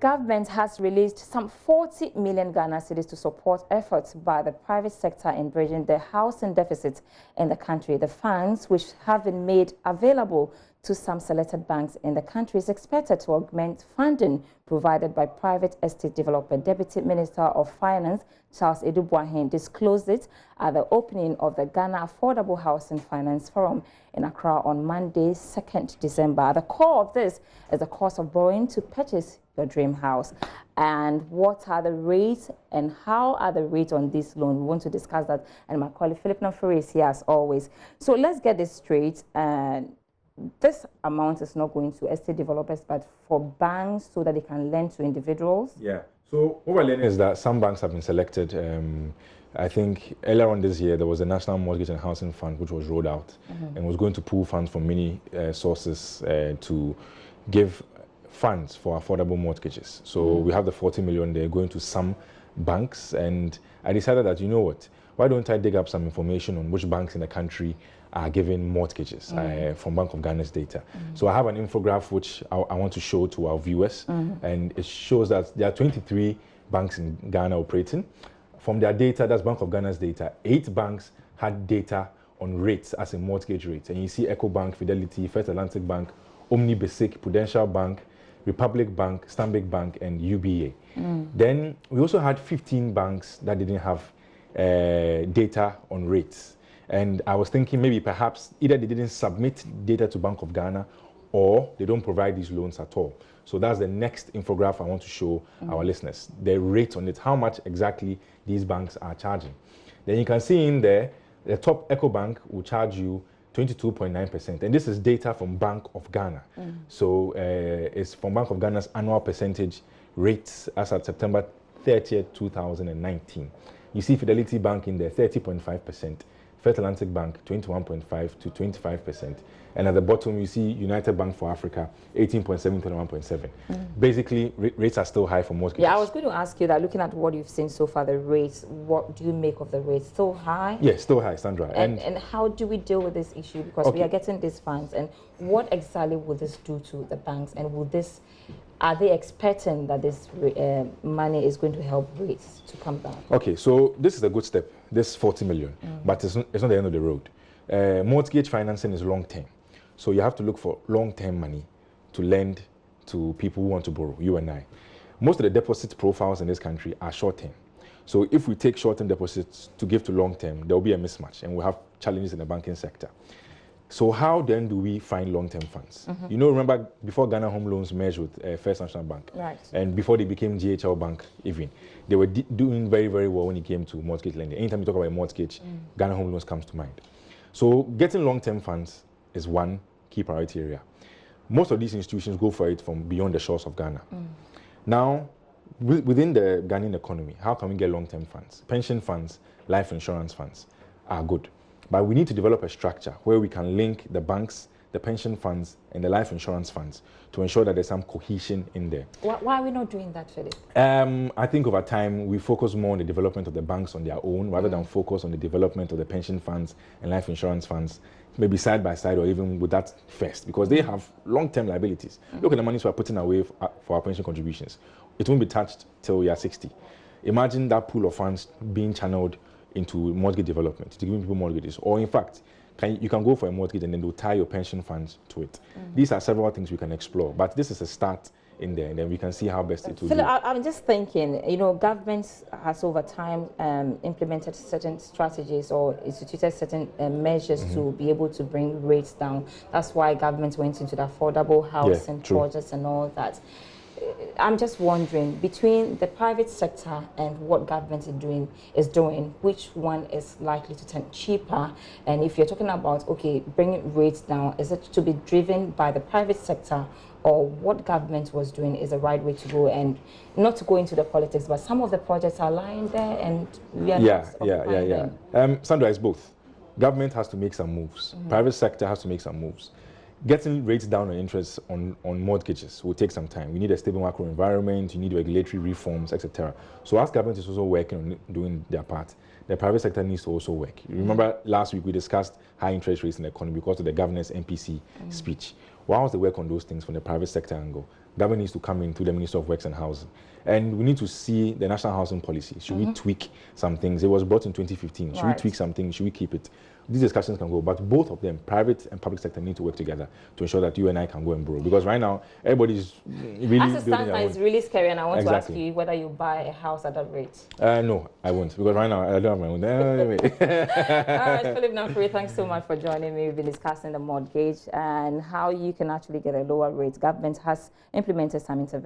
Government has released some 40 million Ghana cedis to support efforts by the private sector in bridging the housing deficit in the country. The funds, which have been made available to some selected banks in the country, is expected to augment funding provided by private estate developer. Deputy Minister of Finance Charles Edubuahin disclosed it at the opening of the Ghana Affordable Housing Finance Forum in Accra on Monday, 2nd December. The core of this is the cost of borrowing to purchase your dream house. And what are the rates and how are the rates on this loan? We want to discuss that. And my colleague Philip Nofuri is here as always. So let's get this straight. This amount is not going to estate developers, but for banks so that they can lend to individuals. Yeah. So what we're learning is that some banks have been selected. I think earlier on this year, there was a National Mortgage and Housing Fund which was rolled out and was going to pool funds from many sources to give funds for affordable mortgages. So we have the 40 million there going to some banks, and I decided that, you know what, why don't I dig up some information on which banks in the country are giving mortgages from Bank of Ghana's data. So I have an infograph which I want to show to our viewers, and it shows that there are 23 banks in Ghana operating. From their data, that's Bank of Ghana's data, 8 banks had data on rates as a mortgage rate. And you see EcoBank, Fidelity, First Atlantic Bank, Omni Basic, Prudential Bank, Republic Bank, Stanbic Bank, and UBA. Then we also had 15 banks that didn't have data on rates. And I was thinking maybe perhaps either they didn't submit data to Bank of Ghana or they don't provide these loans at all. So that's the next infograph I want to show our listeners, the rate on it, how much exactly these banks are charging. Then you can see in there, the top EcoBank will charge you 22.9%. And this is data from Bank of Ghana. So it's from Bank of Ghana's annual percentage rates as at September 30th, 2019. You see Fidelity Bank in there, 30.5%. First Atlantic Bank, 21.5 to 25%. And at the bottom, you see United Bank for Africa, 18.7 to 21.7. Basically, rates are still high for mortgages. Yeah, I was going to ask you that, looking at what you've seen so far, the rates, what do you make of the rates? Still high? Yes, still high, Sandra. And how do we deal with this issue? Because we are getting these funds, and what exactly will this do to the banks? And will this, are they expecting that this money is going to help rates to come down? Okay, so this is a good step, this 40 million, but it's not the end of the road. Mortgage financing is long term. So you have to look for long-term money to lend to people who want to borrow, you and I. Most of the deposit profiles in this country are short-term. So if we take short-term deposits to give to long-term, there will be a mismatch and we'll have challenges in the banking sector. So how then do we find long-term funds? You know, remember before Ghana Home Loans merged with First National Bank, and before they became GHL Bank even, they were doing very, very well when it came to mortgage lending. Anytime you talk about a mortgage, Ghana Home Loans comes to mind. So getting long-term funds is one key priority area. Most of these institutions go for it from beyond the shores of Ghana. Now, within the Ghanaian economy, how can we get long-term funds? Pension funds, life insurance funds are good. But we need to develop a structure where we can link the banks, the pension funds, and the life insurance funds to ensure that there's some cohesion in there. Why are we not doing that, Philip? I think over time, we focus more on the development of the banks on their own rather than focus on the development of the pension funds and life insurance funds, maybe side by side or even with that first, because they have long-term liabilities. Look at the money we're putting away for our pension contributions. It won't be touched till we are 60. Imagine that pool of funds being channeled into mortgage development, to giving people mortgages. Or in fact, you can go for a mortgage and then they'll tie your pension funds to it. These are several things we can explore, but this is a start in there, and then we can see how best it will do. I'm just thinking, you know, governments has over time implemented certain strategies or instituted certain measures to be able to bring rates down. That's why government went into the affordable housing projects and all that. I'm just wondering, between the private sector and what government is doing, which one is likely to turn cheaper? And if you're talking about, okay, bringing rates down, is it to be driven by the private sector, or what government was doing is the right way to go? And not to go into the politics, but some of the projects are lying there and we are not Sandra, it's both. Government has to make some moves. Private sector has to make some moves. Getting rates down on interest on mortgages will take some time. We need a stable macro environment, you need regulatory reforms, etc. So as government is also working on doing their part, the private sector needs to also work. You remember last week we discussed high interest rates in the economy because of the governor's MPC speech. Whilst they work on those things from the private sector angle, government needs to come in through the Ministry of Works and Housing. And we need to see the national housing policy. Should we tweak some things? It was brought in 2015. Should we tweak something? Should we keep it? These discussions can go, but both of them, private and public sector, need to work together to ensure that you and I can go and borrow. Because right now, everybody's really as it stands now, it's really scary, and I want to ask Exactly. you whether you buy a house at that rate. No, I won't, because right now I don't have my own. All right, Philip Namfree, thanks so much for joining me. We've been discussing the mortgage and how you can actually get a lower rate. Government has implemented some interventions.